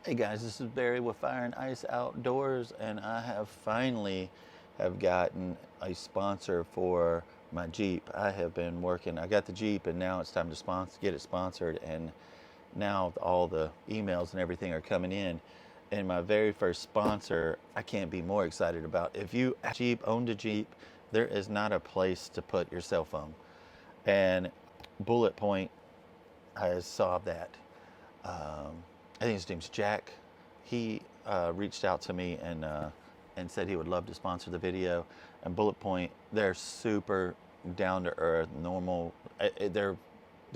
Hey guys, this is Barry with Fire and Ice Outdoors, and I have finally gotten a sponsor for my Jeep. I have been working, I got the Jeep and now it's time to get it sponsored, and now all the emails and everything are coming in. And my very first sponsor, I can't be more excited about. If you owned a Jeep, there is not a place to put your cell phone. And Bulletpoint has solved that. I think his name's Jack. He reached out to me and said he would love to sponsor the video. And Bulletpoint, they're super down to earth, normal. They're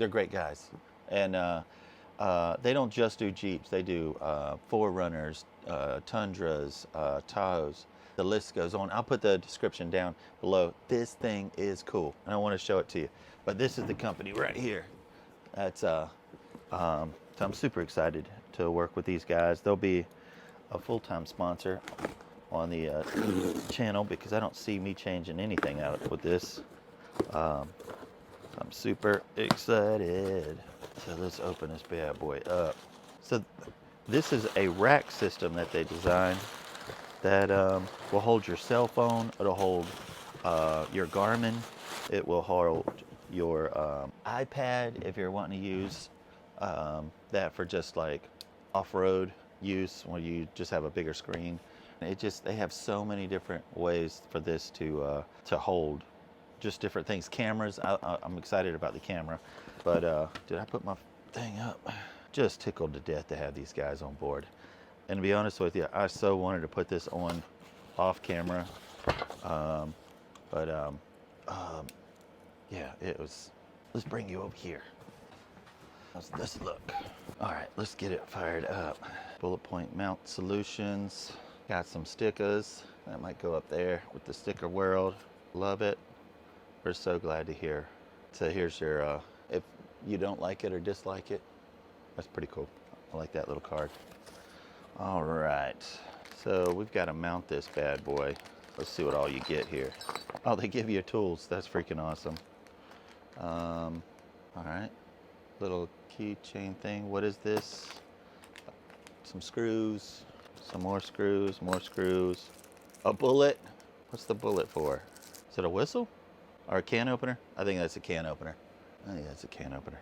great guys, and they don't just do Jeeps. They do 4Runners, Tundras, Tahoes. The list goes on. I'll put the description down below. This thing is cool, and I want to show it to you. But this is the company right here. That's so I'm super excited to work with these guys. They'll be a full-time sponsor on the channel because I don't see me changing anything out with this. I'm super excited. So let's open this bad boy up. So this is a rack system that they designed that will hold your cell phone. It'll hold your Garmin. It will hold your iPad if you're wanting to use that for just like off-road use where you just have a bigger screen. They have so many different ways for this to hold just different things. Cameras, I'm excited about the camera, but did I put my thing up? Just tickled to death to have these guys on board. And to be honest with you, I so wanted to put this on off camera, yeah, it was. Let's bring you over here. Let's look. All right, let's get it fired up. Bulletpoint mount solutions. Got some stickers that might go up there with the sticker world. Love it. We're so glad to hear. So here's your, if you don't like it or dislike it, that's pretty cool. I like that little card. All right, so we've got to mount this bad boy. Let's see what all you get here. Oh, they give you tools. That's freaking awesome. All right, little keychain thing. What is this? Some screws, some more screws, a bullet. What's the bullet for? Is it a whistle or a can opener? I think that's a can opener. I think that's a can opener.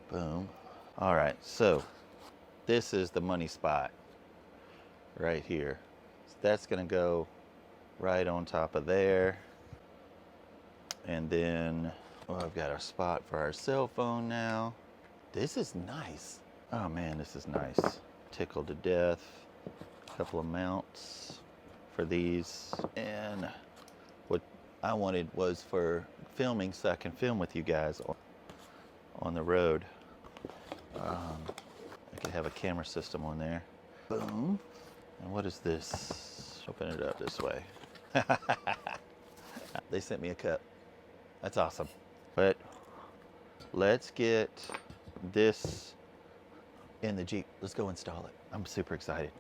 Boom. All right, so this is the money spot right here. So that's gonna go right on top of there. And then, oh, I've got a spot for our cell phone now. This is nice. Oh man, this is nice. Tickled to death. A couple of mounts for these. And what I wanted was for filming, so I can film with you guys on the road. I could have a camera system on there. Boom. And what is this? Open it up this way. They sent me a cup. That's awesome. But let's get this in the Jeep. Let's go install it. I'm super excited.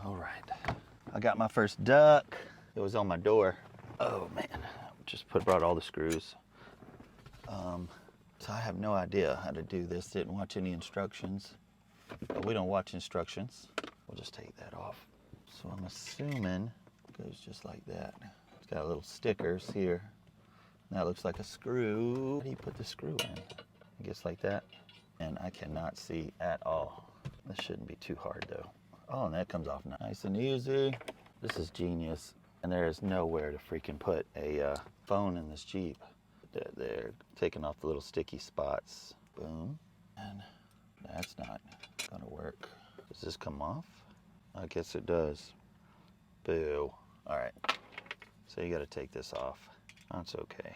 All right. I got my first duck. It was on my door. Oh man, brought all the screws. So I have no idea how to do this. Didn't watch any instructions. But we don't watch instructions. We'll just take that off. So I'm assuming it goes just like that. It's got little stickers here. That looks like a screw. How do you put the screw in? I guess like that. And I cannot see at all. This shouldn't be too hard though. Oh, and that comes off nice and easy. This is genius. And there is nowhere to freaking put a phone in this Jeep. They're taking off the little sticky spots. Boom. And that's not gonna work. Does this come off? I guess it does. Boo. All right. So you gotta take this off. That's okay.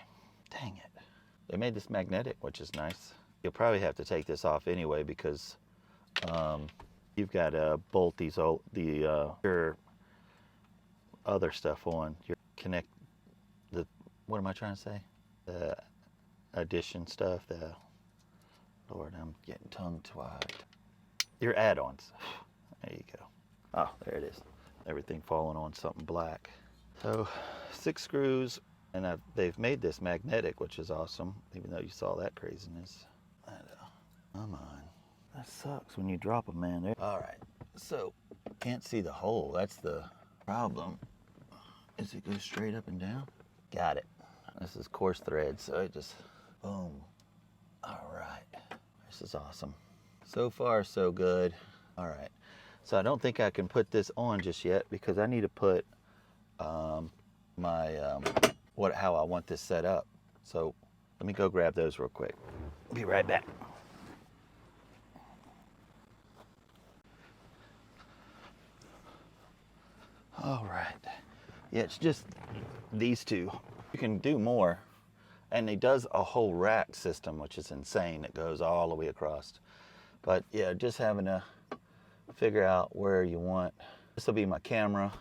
Dang it. They made this magnetic, which is nice. You'll probably have to take this off anyway because you've got to bolt your other stuff on. What am I trying to say? The addition stuff. Lord, I'm getting tongue-tied. Your add-ons. There you go. Oh, there it is. Everything falling on something black. So 6 screws And they've made this magnetic, which is awesome, even though you saw that craziness. I know. Come on. That sucks when you drop them, man. All right, so can't see the hole. That's the problem. Is it go straight up and down? Got it. This is coarse thread, so it just, boom. All right, this is awesome. So far, so good. All right, so I don't think I can put this on just yet because I need to put how I want this set up. So let me go grab those real quick. Be right back. All right. Yeah, it's just these two. You can do more. And he does a whole rack system, which is insane. It goes all the way across. But yeah, just having to figure out where you want. This will be my camera,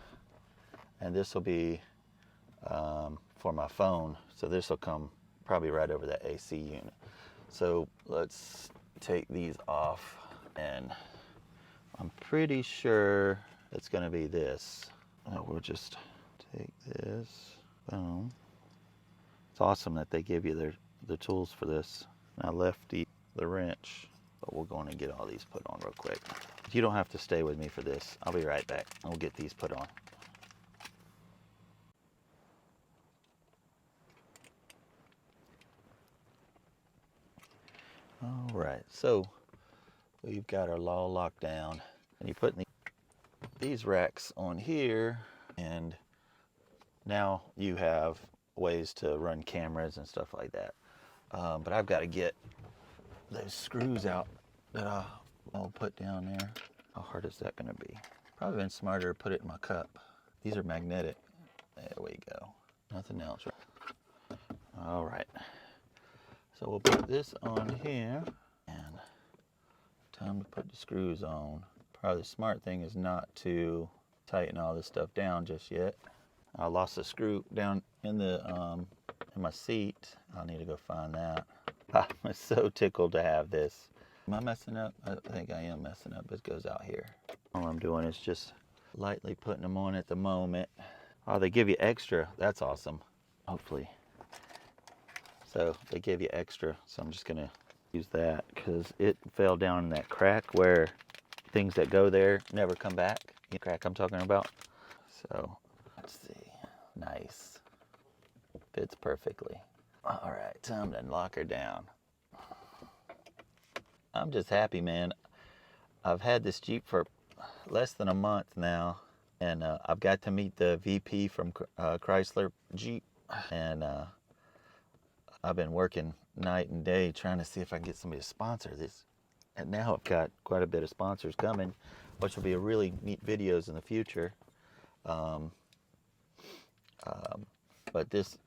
and this will be for my phone. So this will come probably right over that AC unit. So let's take these off, and I'm pretty sure it's going to be this. We'll just take this. Boom. It's awesome that they give you the tools for this. I left the wrench, but we'll go in and get all these put on real quick. You don't have to stay with me for this. I'll be right back. We'll get these put on. All right, so we've got our law locked down, and you put these racks on here, and now you have ways to run cameras and stuff like that. But I've got to get those screws out that I'll put down there. How hard is that going to be? Probably been smarter to put it in my cup. These are magnetic. There we go. Nothing else. All right. So we'll put this on here, and time to put the screws on. Probably the smart thing is not to tighten all this stuff down just yet. I lost a screw down in my seat. I'll need to go find that. I'm so tickled to have this. Am I messing up? I think I am messing up. It goes out here. All I'm doing is just lightly putting them on at the moment. Oh, they give you extra. That's awesome. Hopefully. So they give you extra. So I'm just gonna use that because it fell down in that crack where things that go there never come back. The crack I'm talking about. So let's see. Nice. Fits perfectly. All right, time to lock her down. I'm just happy, man. I've had this Jeep for less than a month now, and I've got to meet the VP from Chrysler Jeep, and I've been working night and day trying to see if I can get somebody to sponsor this. And now I've got quite a bit of sponsors coming, which will be a really neat videos in the future. But this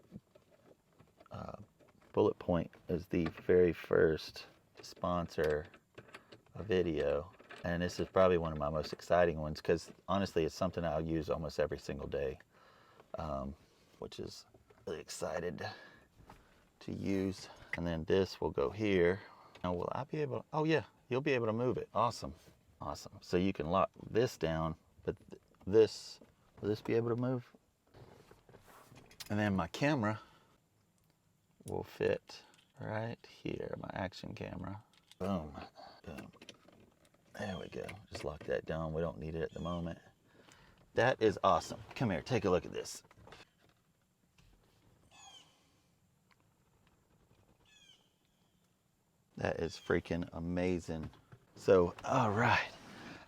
Bulletpoint is the very first to sponsor a video, and this is probably one of my most exciting ones because honestly it's something I'll use almost every single day, which is really excited to use. And then this will go here. Now will I be able, oh yeah, you'll be able to move it. Awesome. Awesome. So you can lock this down, but will this be able to move? And then my camera will fit right here, my action camera. Boom, boom. There we go. Just lock that down. We don't need it at the moment. That is awesome. Come here, take a look at this. That is freaking amazing. So, all right.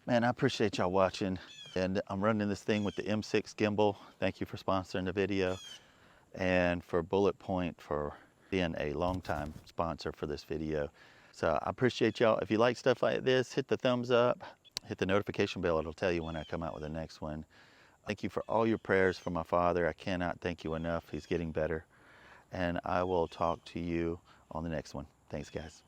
Man, I appreciate y'all watching. And I'm running this thing with the M6 gimbal. Thank you for sponsoring the video. And for Bulletpoint for being a longtime sponsor for this video. So I appreciate y'all. If you like stuff like this, hit the thumbs up, hit the notification bell. It'll tell you when I come out with the next one. Thank you for all your prayers for my father. I cannot thank you enough. He's getting better. And I will talk to you on the next one. Thanks, guys.